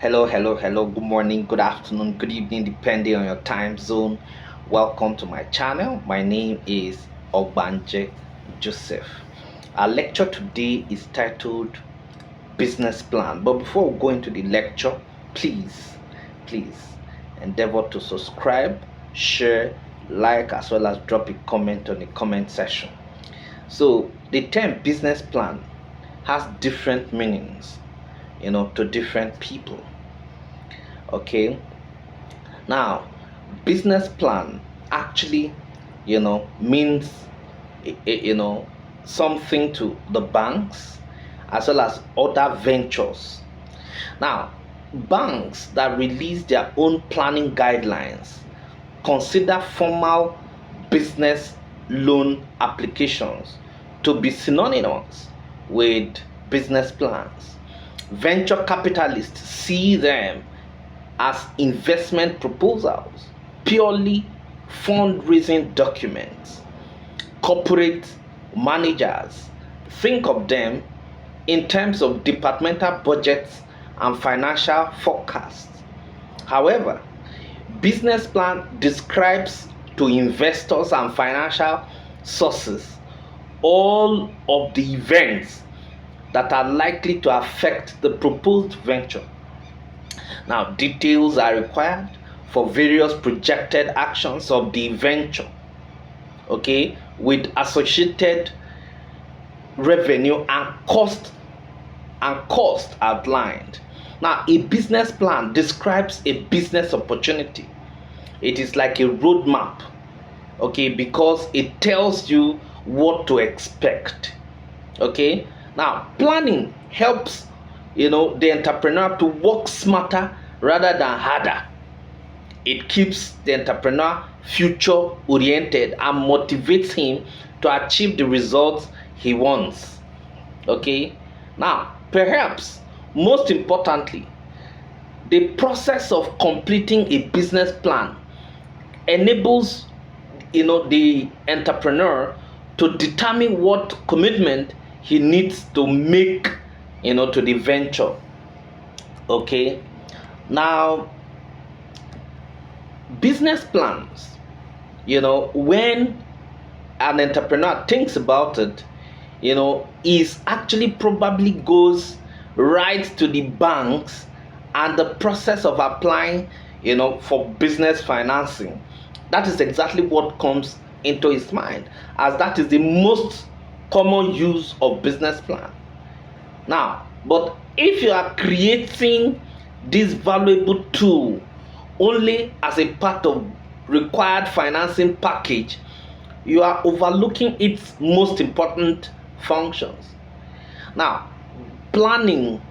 Hello. Good morning, good afternoon, good evening, depending on your time zone. Welcome to my channel. My name is Ogbanje Joseph. Our lecture today is titled Business Plan. But before we go into the lecture, please endeavor to subscribe, share, like, as well as drop a comment on the comment section. So, the term business plan has different meanings, to different people. Okay, now business plan actually means something to the banks as well as other ventures. Now, banks that release their own planning guidelines consider formal business loan applications to be synonymous with business plans. Venture capitalists see them as investment proposals, purely fundraising documents. Corporate managers think of them in terms of departmental budgets and financial forecasts. However, business plan describes to investors and financial sources all of the events that are likely to affect the proposed venture. Now, details are required for various projected actions of the venture, okay, with associated revenue and cost outlined. Now, a business plan describes a business opportunity. It is like a roadmap, okay, because it tells you what to expect. Okay, now planning helps the entrepreneur to work smarter rather than harder. It keeps the entrepreneur future oriented and motivates him to achieve the results he wants. Okay, now perhaps most importantly, the process of completing a business plan enables the entrepreneur to determine what commitment he needs to make to the venture. Okay, now business plans, when an entrepreneur thinks about it, is actually probably goes right to the banks and the process of applying for business financing. That is exactly what comes into his mind, as that is the most common use of business plan. Now, but if you are creating this valuable tool only as a part of required financing package, you are overlooking its most important functions. Now, planning,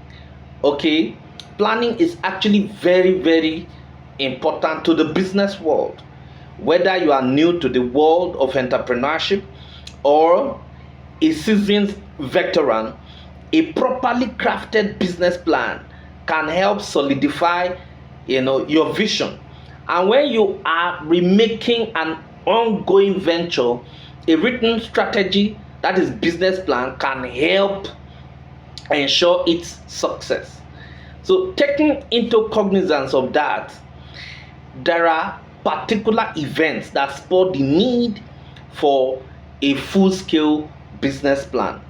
okay, planning is actually very important to the business world. Whether you are new to the world of entrepreneurship or a seasoned veteran, a properly crafted business plan can help solidify your vision. And when you are remaking an ongoing venture, a written strategy, that is business plan, can help ensure its success. So taking into cognizance of that, there are particular events that spur the need for a full-scale business plan.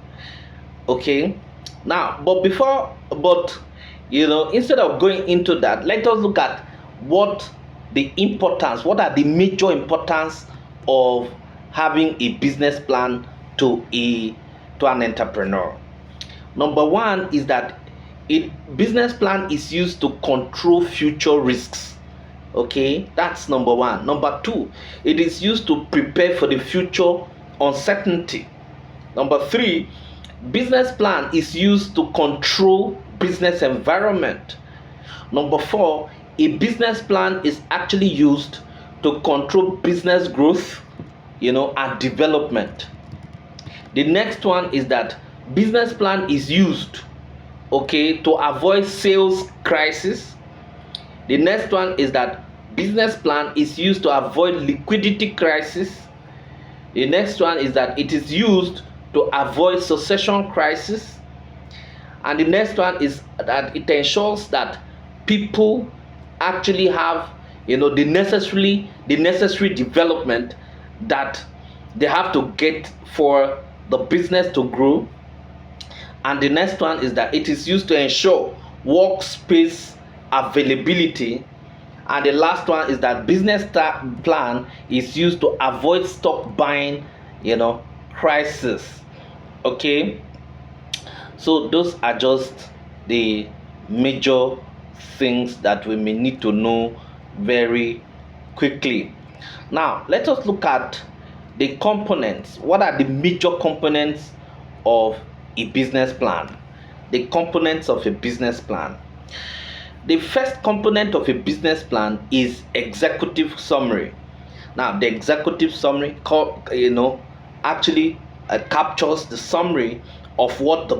Okay, now instead of going into that, let us look at what are the major importance of having a business plan to an entrepreneur. Number one is that a business plan is used to control future risks. Okay, that's number one. Number two, it is used to prepare for the future uncertainty. Number three, business plan is used to control business environment. Number four, a business plan is actually used to control business growth, and development. The next one is that business plan is used, okay, to avoid sales crisis. The next one is that business plan is used to avoid liquidity crisis. The next one is that it is used to avoid succession crisis. And the next one is that it ensures that people actually have, the necessary development that they have to get for the business to grow. And the next one is that it is used to ensure workspace availability. And the last one is that business plan is used to avoid stock buying, crisis. Okay, so those are just the major things that we may need to know very quickly. Now let us look at the components. What are the major components of a business plan? The components of a business plan. The first component of a business plan is executive summary. Now the executive summary actually captures the summary of what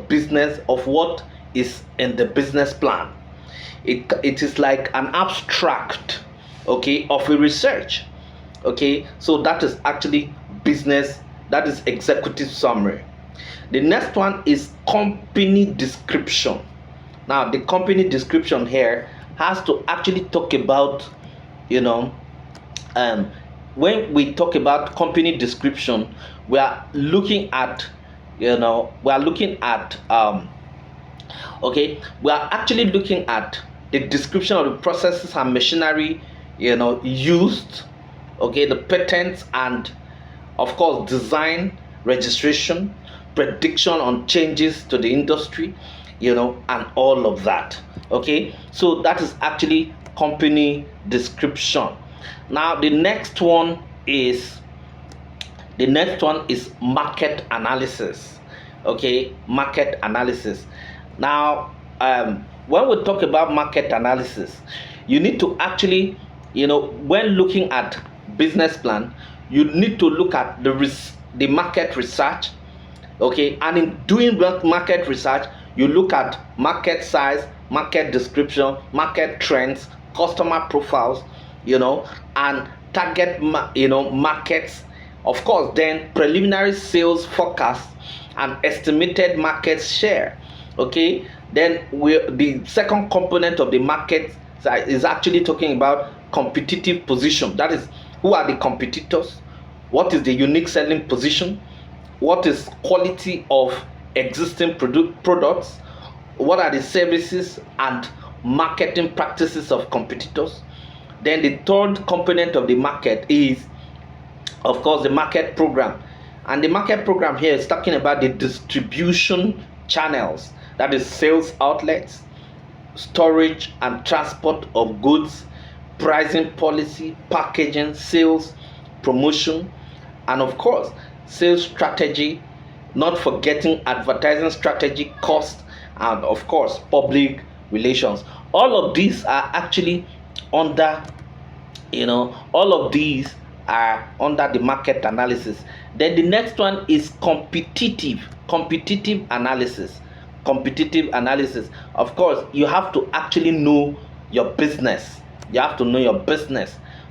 is in the business plan. It is like an abstract, okay, of a research. Okay, so that is actually that is executive summary. The next one is company description. Now the company description here has to actually talk about, when we talk about company description, we are looking at, we are actually looking at the description of the processes and machinery, used, okay, the patents, and of course design, registration, prediction on changes to the industry, and all of that. Okay, so that is actually company description. Now the next one is market analysis. Okay, market analysis. Now when we talk about market analysis, you need to actually, when looking at business plan, you need to look at the market research. Okay, and in doing market research, you look at market size, market description, market trends, customer profiles, and target markets. Of course, then preliminary sales forecast and estimated market share. Okay, then the second component of the market is actually talking about competitive position. That is, who are the competitors, what is the unique selling position, what is quality of existing products, what are the services and marketing practices of competitors. Then the third component of the market is, of course, the market program. And the market program here is talking about the distribution channels, that is sales outlets, storage and transport of goods, pricing policy, packaging, sales, promotion, and of course sales strategy, not forgetting advertising strategy, cost, and of course public relations. All of these are actually under, all of these are under the market analysis. Then the next one is competitive analysis. Competitive analysis. Of course, you have to actually know your business.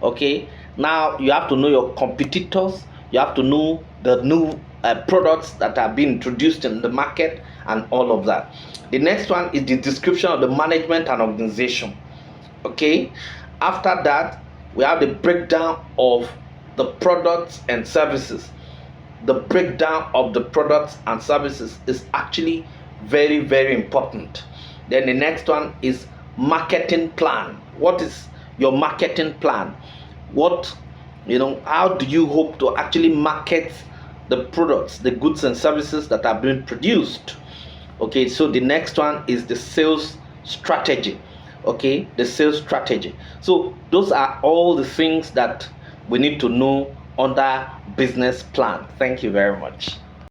Okay, now you have to know your competitors. You have to know the new products that are being introduced in the market and all of that. The next one is the description of the management and organization. Okay, after that we have the breakdown of the products and services. The breakdown of the products and services is actually very, very important. Then the next one is marketing plan. What is your marketing plan? How do you hope to actually market the products, the goods and services that are being produced? Okay, so the next one is the sales strategy. Okay, the sales strategy. So those are all the things that we need to know under business plan. Thank you very much.